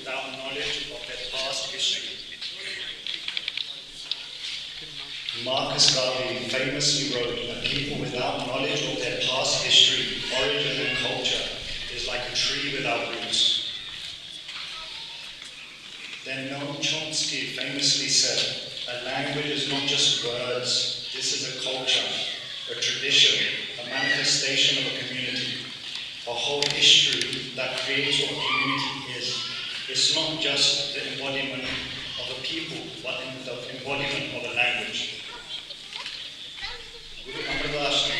without knowledge of their past history. Marcus Garvey famously wrote that people without knowledge of their past history, origin and culture is like a tree without roots. Then Noam Chomsky famously said, a language is not just words, this is a culture, a tradition, a manifestation of a community, a whole history that creates what a community is. It's not just the embodiment of a people, but the embodiment of a language. Guru Amardas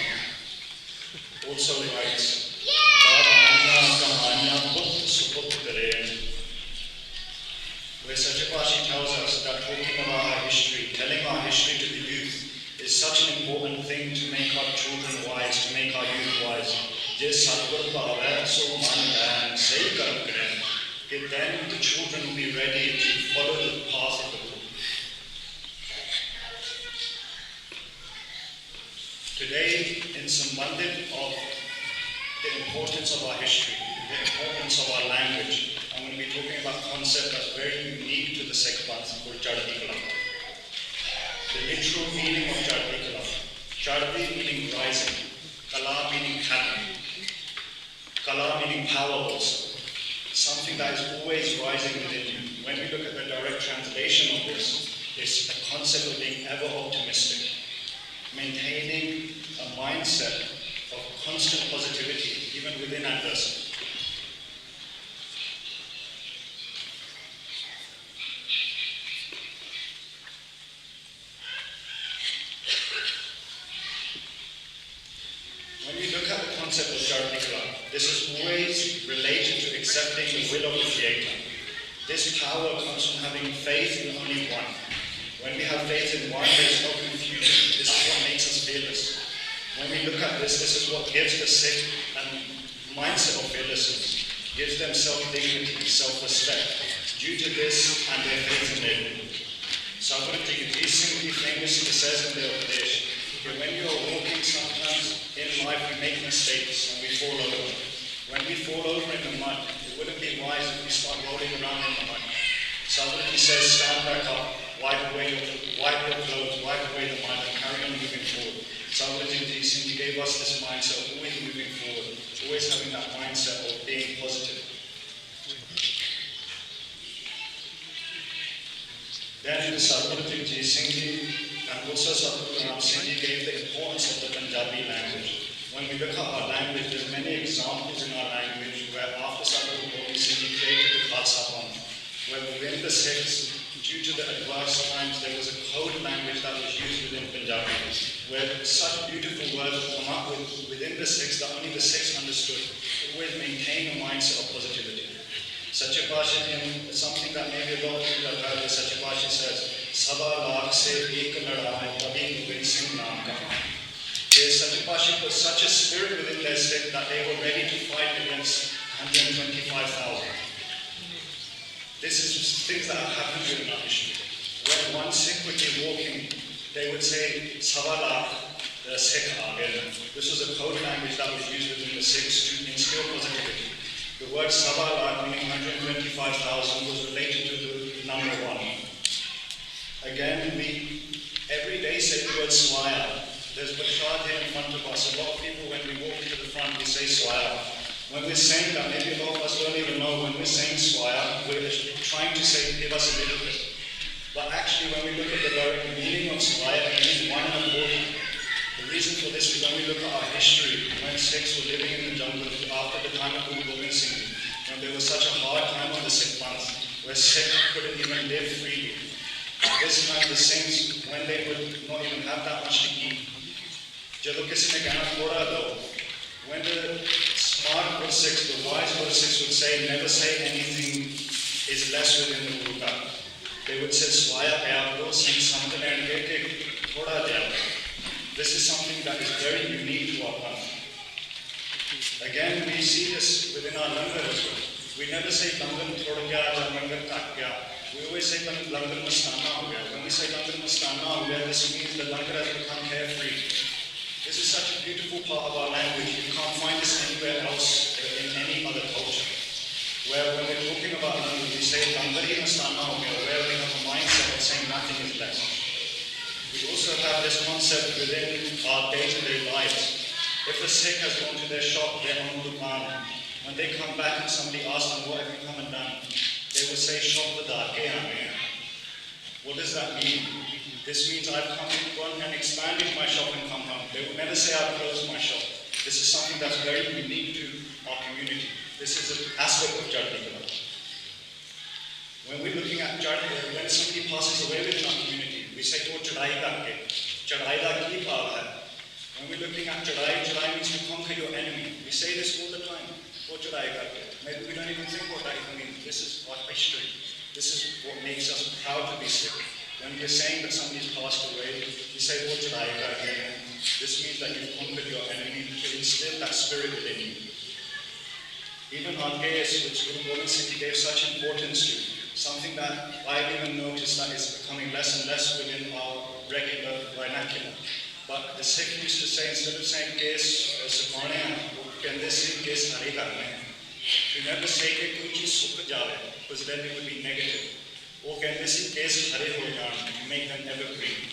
also writes, where Satyapati tells us that talking about our history, telling our history to the youth, is such an important thing to make our children wise, to make our youth wise. Then the children will be ready to follow the path of the book. Today, in Sambandhit of the importance of our history, the importance of our language, I'm going to be talking about a concept that's very unique to the Sikh Panth called Chardi Kala. The literal meaning of Chardi Kala. Chardi meaning rising, Kala meaning talent, Kala meaning power also. Something that is always rising within you. When we look at the direct translation of this, it's a concept of being ever optimistic, maintaining a mindset of constant positivity, even within adversity. When we look at the concept of Chardi Kala, this is always related to accepting the will of the Creator. This power comes from having faith in only one. When we have faith in one, there is no confusion. This is what makes us fearless. When we look at this, this is what gives the Sikh a mindset of fearlessness, gives them self-dignity, self-respect, due to this and their faith in their Guru. Chardi Singh famously says in their Upadesh, that when you are walking, sometimes in life we make mistakes and we fall over. When we fall over in the mud, it wouldn't be wise if we start rolling around in the mud. Chardi says, stand back up, wipe your clothes, wipe away the mud and carry on moving forward. Chardi Singh gave us this mindset of always moving forward, always having that mindset of being positive. Then Sadhguru Singh and also Sadhguru Jawand Singh gave the importance of the Punjabi language. When we look at our language, there's many examples in our language where after Sadhguru Jawand Singh created the Khalsa Panth, where within the Sikhs, due to the adverse times, there was a code language that was used within Punjabi, where such beautiful words would come up within the Sikhs that only the Sikhs understood. Always maintain a mindset of positivity. Satyapati, something that maybe a lot of people have heard, Satyapati says, Saba lakh se ek ladai, kabhi Gobind Singh naam ka. Satyapati put such a spirit within their Sikh that they were ready to fight against 125,000. This is things that have happened within our history. When one Sikh would be walking, they would say, Saba lakh, the Sikh aa gaya. This was a code language that was used within the Sikhs to instill positivity. The word Saba lakh, meaning 125,000, was related to the number one. Again, we every day say the word Swaya. There's Bashad here in front of us. A lot of people, when we walk to the front, we say Swaya. When we're saying that, maybe a lot of us don't even know when we're saying Swaya, we're trying to say, give us a little bit. But actually, when we look at the direct meaning of Swaya, it means one and a quarter. The reason for this is when we look at our history, when Sikhs were living in the jungle after the time of Guru Gobind Singh, when there was such a hard time on the Sikh Panth, where Sikhs couldn't even live freely. At this time, the Sikhs, when they would not even have that much to eat, Jado kisi ne kehna thoda do, when the smart Guru Sikhs, the wise Guru Sikhs would say, never say anything is less within the Guru Granth. They would say, Swaya Ayapro Singh Samdhan and Geke Thoda Jaya. This is something that is very unique to our Panth. Again, we see this within our langar as well. We never say langar thoda gaya or langar kat gaya. We always say langar mastana ho gaya. When we say langar mastana ho gaya, this means the langar has become carefree. This is such a beautiful part of our language. You can't find this anywhere else in any other culture. Where when we're talking we say Gambari Nastana, where we have a mindset of saying nothing is less. We also have this concept within our day-to-day lives. If a Sikh has gone to their shop, their own dukaan, when they come back and somebody asks them, what have you come and done? They will say, shop the dake aame. What does that mean? This means I've gone and expanded my shop and come home. They will never say I've closed my shop. This is something that's very unique to our community. This is an aspect of Chardi Kala. When we're looking at Chardi, when somebody passes away within our community, we say, oh, Chadai karke. Chadai da ki bhav hai. When we're looking at Chadai, Chadai means to conquer your enemy. We say this all the time. Oh, Chadai karke. Maybe we don't even think what that even means. This is our history. This is what makes us proud to be Sikh. When we're saying that somebody's passed away, we say, oh, Chadai karke. This means that you've conquered your enemy to instill that spirit within you. Even our case, which Guru Gobind Singh gave such importance to, something that I've even noticed that is becoming less and less within our regular vernacular. But the Sikh used to say, instead of saying case sukhane, case hari karne. To never say that koi cheez sukh jaave, because then it would be negative. Wo kehte si case hare ho jaan, make them evergreen.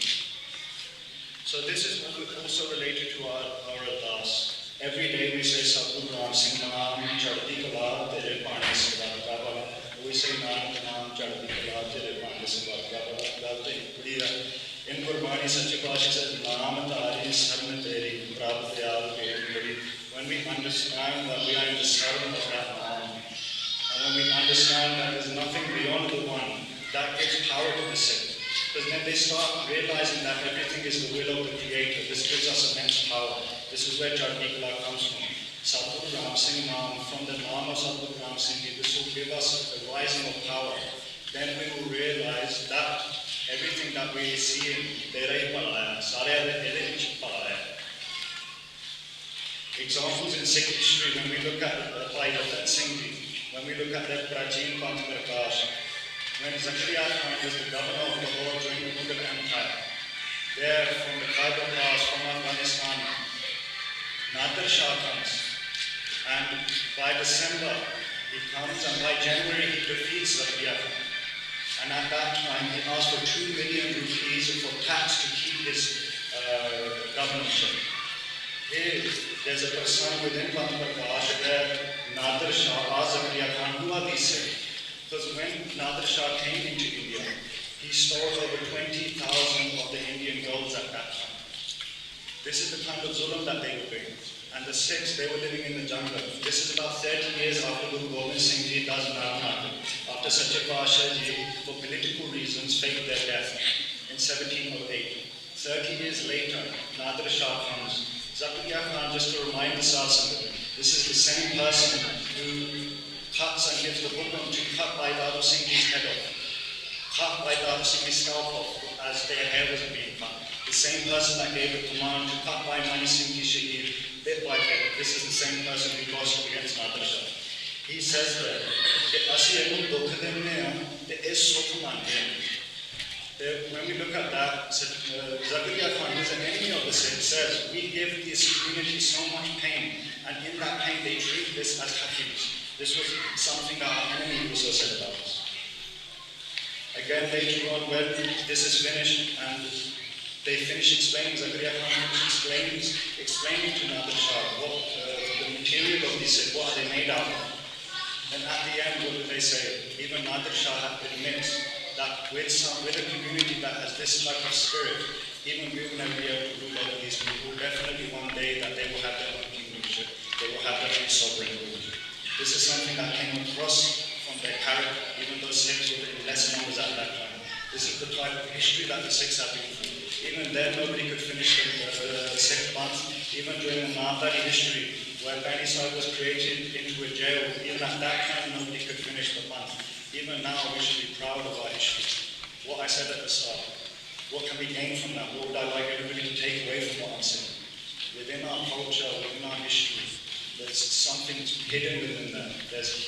So this is also related to our ardas. Every day we say Jawand Singh naam Chardi Kala tere paane se wadka bala. We say naam Chardi Kala tere paane se wadka bala. Gal to puri hai. In Gurbani Sache Paatshah says naam taari sarn teri prabh dayal ke bari. When we understand that we are in the sarn of that naam, and when we understand that there is nothing beyond the one, that gives power to the Sikh. Because then they start realizing that everything is the will of the Creator. This gives us immense power. This is where Chardi Kala comes from. Sadhguru Ram Singh Naam, from the Naam of Sadhguru Ram Singh, this will give us a rising of power. Then we will realize that everything that we see in Tera hi pala hai, sare ede vich pala hai. Examples in Sikh history, when we look at Bhai Jawand Singh ji, when we look at their Prajeen Panth Prakash, when Zakaria Khan was the governor of Lahore during the Mughal Empire, there from the Khyber Pass, from Afghanistan, Nader Shah comes, and by December he comes, and by January he defeats Zakaria Khan. And at that time he asked for 2 million rupees for tax to keep his governorship. There's a person within Panth Prakash where Nader Shah asked Zakaria Khan, who are these Sikhs? Because when Nader Shah came into India, he stole over 20,000 of the Indian girls at that time. This is the kind of zulm that they were doing. And the Sikhs, they were living in the jungle. This is about 30 years after Guru Gobind Singh Ji does Narayan. After Sache Paatshah Ji, for political reasons, faked their death in 1708. 30 years later, Nader Shah comes. Zakaria Khan, just to remind the Satsang, this is the same person who cuts and gives the hukum to cut Bhai Dadu Singh's head off. Cut Bhai Dadu Singh's scalp off as their hair was being cut. The same person that gave the command to cut Bhai Mani Singh ki shaheed bit by bit. This is the same person who lost against Nader Shah. He says that when we look at that, Zakaria Khan, who is an enemy of the Sikh, says, we give this community so much pain, and in that pain they treat this as hafiz. This was something that our enemy also said about us. Again, later on, when this is finished and they finish explaining, Zakaria Khan explaining to Nader Shah what the material of these, what are they made out of. And at the end, what do they say? Even Nader Shah admits that with a community that has this type of spirit, even we will never be able to rule over these people. Definitely one day that they will have their own kingdomship, they will have their own sovereign rule. This is something that came across from their character, even though Sikhs were in less numbers at that time. This is the type of history that the Sikhs have been through. Even then, nobody could finish the Sikh month. Even during the Mahabharata history, where Pani Sahib was created into a jail, even at that time, nobody could finish the month. Even now, we should be proud of our history. What I said at the start, what can we gain from that? What would I like everybody to take away from what I'm saying? Within our culture, within our history, there's something hidden within there. There's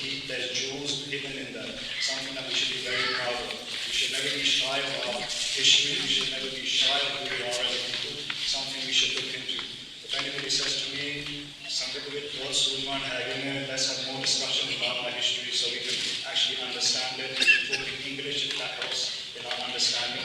jewels hidden in there. Something that we should be very proud of. We should never be shy of our history. We should never be shy of who we are as a people. Something we should look into. If anybody says to me, something with Wordsworth and let's have more discussion about my history so we can actually understand it. Talk in English if that helps in our understanding.